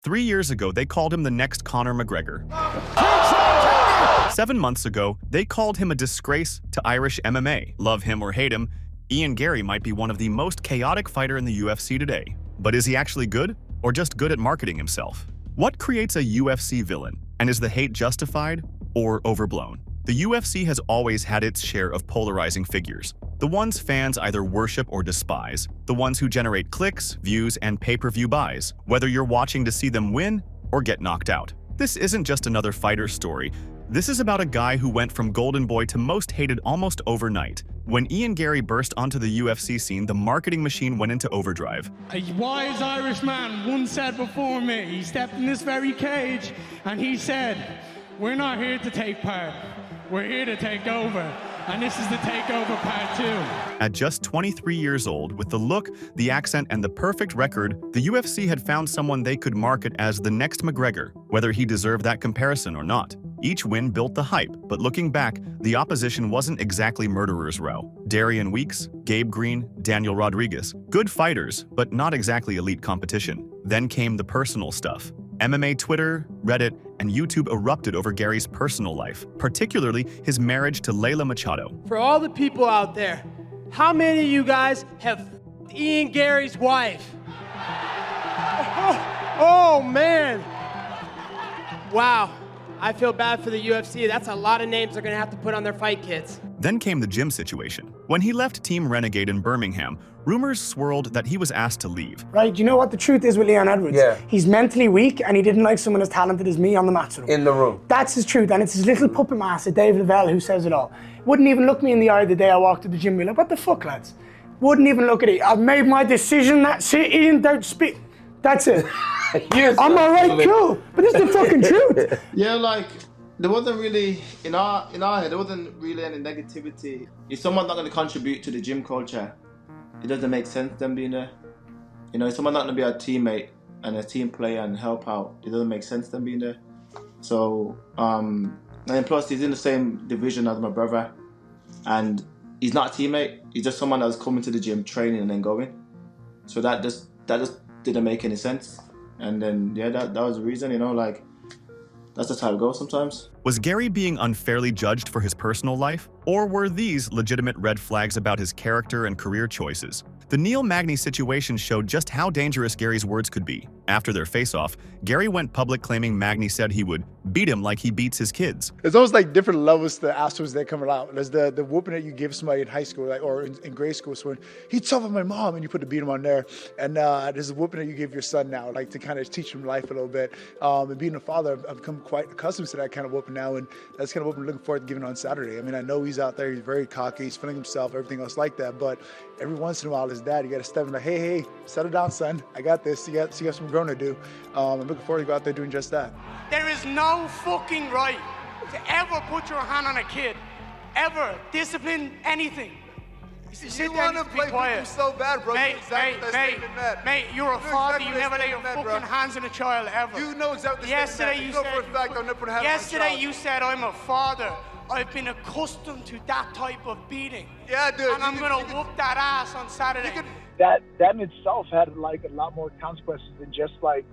3 years ago, they called him the next Conor McGregor. 7 months ago, they called him a disgrace to Irish MMA. Love him or hate him, Ian Garry might be one of the most chaotic fighter in the UFC today. But is he actually good, or just good at marketing himself? What creates a UFC villain, and is the hate justified or overblown? The UFC has always had its share of polarizing figures. The ones fans either worship or despise. The ones who generate clicks, views, and pay-per-view buys, whether you're watching to see them win or get knocked out. This isn't just another fighter story. This is about a guy who went from golden boy to most hated almost overnight. When Ian Garry burst onto the UFC scene, the marketing machine went into overdrive. A wise Irish man once said before me, he stepped in this very cage and he said, "We're not here to take part, we're here to take over." And this is the takeover part 2. At just 23 years old, with the look, the accent, and the perfect record, the UFC had found someone they could market as the next McGregor, whether he deserved that comparison or not. Each win built the hype, but looking back, the opposition wasn't exactly murderer's row. Darian Weeks, Gabe Green, Daniel Rodriguez. Good fighters, but not exactly elite competition. Then came the personal stuff. MMA Twitter, Reddit, and YouTube erupted over Garry's personal life, particularly his marriage to Layla Machado. For all the people out there, how many of you guys have Ian Garry's wife? Oh man. Wow. I feel bad for the UFC. That's a lot of names they're going to have to put on their fight kits. Then came the gym situation. When he left Team Renegade in Birmingham, rumors swirled that he was asked to leave. Right, you know what the truth is with Leon Edwards? Yeah. He's mentally weak and he didn't like someone as talented as me on the mats with him. In the room. That's his truth, and it's his little puppet master, David Lavelle, who says it all. Wouldn't even look me in the eye the day I walked to the gym and be like, "What the fuck, lads?" Wouldn't even look at it. I've made my decision, that's it, Ian, don't speak. That's it. I'm alright, cool. But this is the fucking truth. Yeah, like, there wasn't really, in our head, there wasn't really any negativity. If someone's not going to contribute to the gym culture, it doesn't make sense them being there. You know, if someone's not going to be a teammate and a team player and help out, it doesn't make sense them being there. So, and plus he's in the same division as my brother, and he's not a teammate. He's just someone that's coming to the gym, training, and then going. So that just didn't make any sense. And then yeah, that was the reason. You know, like, that's just how it goes sometimes. Was Garry being unfairly judged for his personal life? Or were these legitimate red flags about his character and career choices? The Neil Magny situation showed just how dangerous Garry's words could be. After their face-off, Garry went public claiming Magny said he would beat him like he beats his kids. There's always like different levels to the afterwards that come out. There's the whooping that you give somebody in high school, like, or in grade school, so when he tough on my mom and you put the beat him on there. And there's a whooping that you give your son now, like to kind of teach him life a little bit. And being a father, I've become quite accustomed to that kind of whooping now, and that's kind of what I'm looking forward to giving on Saturday. I mean, I know he's out there, he's very cocky, he's feeling himself, everything else like that, but every once in a while, as dad, you got to step in like, hey, settle down, son. I got this. You got some growing to do. I'm looking forward to go out there doing just that. There is no fucking right to ever put your hand on a kid, ever discipline anything. You want to play victim so bad, bro. Mate, you know exactly what that statement meant. Mate, you're a You know father. exactly You what never that lay your statement fucking meant, hands on a child ever. You know exactly what the Yesterday statement you meant. said. You know for a fact I'll never put a hand on a Yesterday child. you said I'm a father. I've been accustomed to that type of beating. Yeah, dude. And I'm gonna whoop that ass on Saturday. That in itself had like a lot more consequences than just like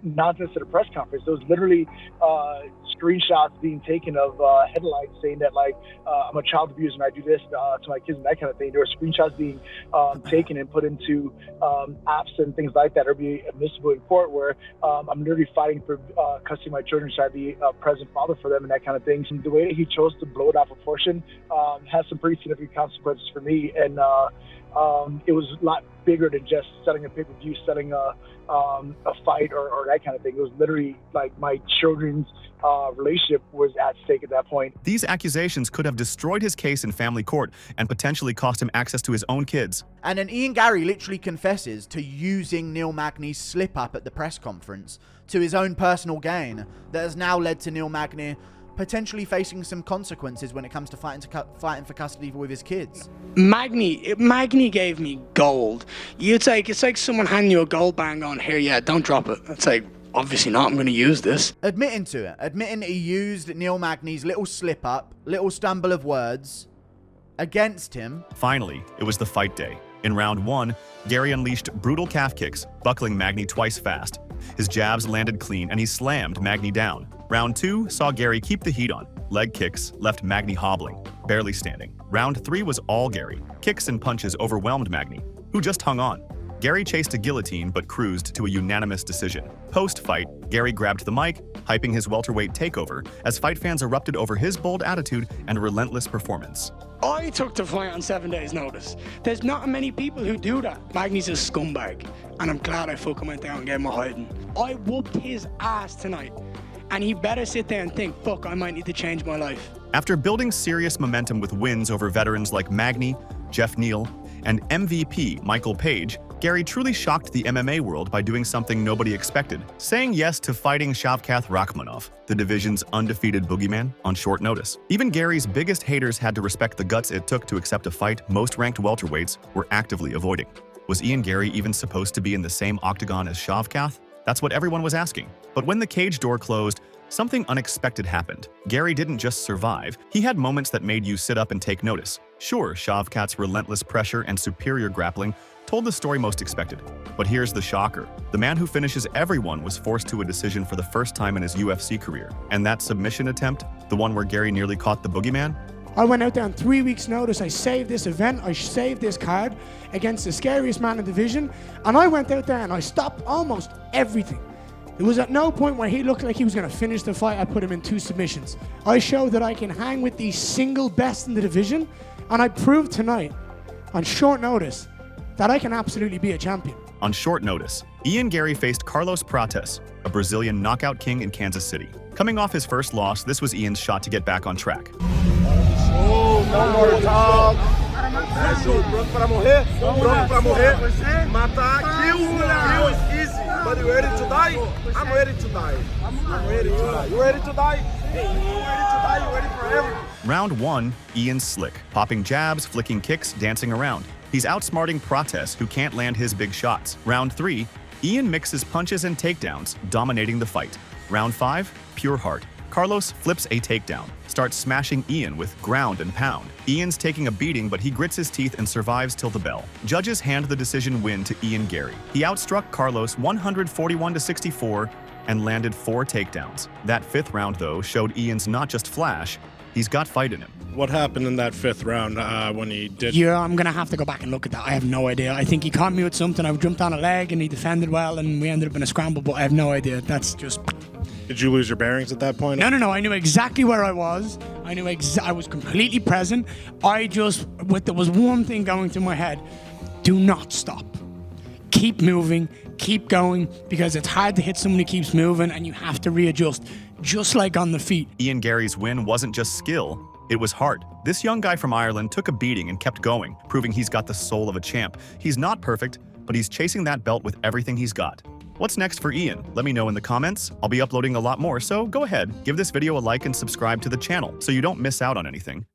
nonsense at a press conference. There was literally screenshots being taken of headlines saying that like I'm a child abuser and I do this to my kids and that kind of thing. There were screenshots being taken and put into apps and things like that, or be admissible in court, where I'm literally fighting for custody of my children, so I'd be a present father for them and that kind of thing. The way that he chose to blow it out of proportion has some pretty significant consequences for me, and it was a lot bigger than just selling a pay-per-view, selling a fight or that kind of thing. It was literally like my children's relationship was at stake at that point. These accusations could have destroyed his case in family court and potentially cost him access to his own kids. And then Ian Garry literally confesses to using Neil Magny's slip-up at the press conference to his own personal gain that has now led to Neil Magny potentially facing some consequences when it comes to fighting for custody with his kids. Magny gave me gold. It's like someone handing you a gold bar and going, "Here, yeah, don't drop it." It's like, obviously not, I'm going to use this. Admitting to it, admitting he used Neil Magny's little slip-up, little stumble of words against him. Finally, it was the fight day. In round 1, Garry unleashed brutal calf kicks, buckling Magny twice fast. His jabs landed clean and he slammed Magny down. Round 2 saw Garry keep the heat on. Leg kicks left Magny hobbling, barely standing. Round 3 was all Garry. Kicks and punches overwhelmed Magny, who just hung on. Garry chased a guillotine but cruised to a unanimous decision. Post-fight, Garry grabbed the mic, hyping his welterweight takeover as fight fans erupted over his bold attitude and relentless performance. I took the fight on 7 days' notice. There's not many people who do that. Magny's a scumbag, and I'm glad I fucking went down and gave him a hiding. I whooped his ass tonight, and he better sit there and think, fuck, I might need to change my life. After building serious momentum with wins over veterans like Magny, Geoff Neal, and MVP Michael Page, Garry truly shocked the MMA world by doing something nobody expected, saying yes to fighting Shavkat Rakhmonov, the division's undefeated boogeyman, on short notice. Even Garry's biggest haters had to respect the guts it took to accept a fight most ranked welterweights were actively avoiding. Was Ian Garry even supposed to be in the same octagon as Shavkat? That's what everyone was asking. But when the cage door closed, something unexpected happened. Garry didn't just survive, he had moments that made you sit up and take notice. Sure, Shavkat's relentless pressure and superior grappling told the story most expected. But here's the shocker. The man who finishes everyone was forced to a decision for the first time in his UFC career. And that submission attempt, the one where Garry nearly caught the boogeyman? I went out there on 3 weeks' notice. I saved this event. I saved this card against the scariest man in the division. And I went out there and I stopped almost everything. There was at no point where he looked like he was going to finish the fight. I put him in 2 submissions. I showed that I can hang with the single best in the division. And I proved tonight, on short notice, that I can absolutely be a champion. On short notice, Ian Garry faced Carlos Prates, a Brazilian knockout king in Kansas City. Coming off his first loss, this was Ian's shot to get back on track. Oh, no more talk. Pronto para morrer? Pronto para morrer? Matar, kill is easy. But you ready to die? I'm ready to die. I'm ready to die. You ready to die? You ready to die? You ready for everything? Round 1, Ian's slick, popping jabs, flicking kicks, dancing around. He's outsmarting Prates, who can't land his big shots. Round 3, Ian mixes punches and takedowns, dominating the fight. Round 5, pure heart. Carlos flips a takedown, starts smashing Ian with ground and pound. Ian's taking a beating, but he grits his teeth and survives till the bell. Judges hand the decision win to Ian Garry. He outstruck Carlos 141-64 and landed 4 takedowns. That 5th round, though, showed Ian's not just flash, he's got fight in him. What happened in that 5th round when he did? Yeah, I'm going to have to go back and look at that. I have no idea. I think he caught me with something. I jumped on a leg and he defended well and we ended up in a scramble, but I have no idea. That's just... Did you lose your bearings at that point? No. I knew exactly where I was. I knew I was completely present. There was one thing going through my head. Do not stop. Keep moving, keep going, because it's hard to hit someone who keeps moving and you have to readjust, just like on the feet. Ian Garry's win wasn't just skill, it was heart. This young guy from Ireland took a beating and kept going, proving he's got the soul of a champ. He's not perfect, but he's chasing that belt with everything he's got. What's next for Ian? Let me know in the comments. I'll be uploading a lot more, so go ahead, give this video a like and subscribe to the channel so you don't miss out on anything.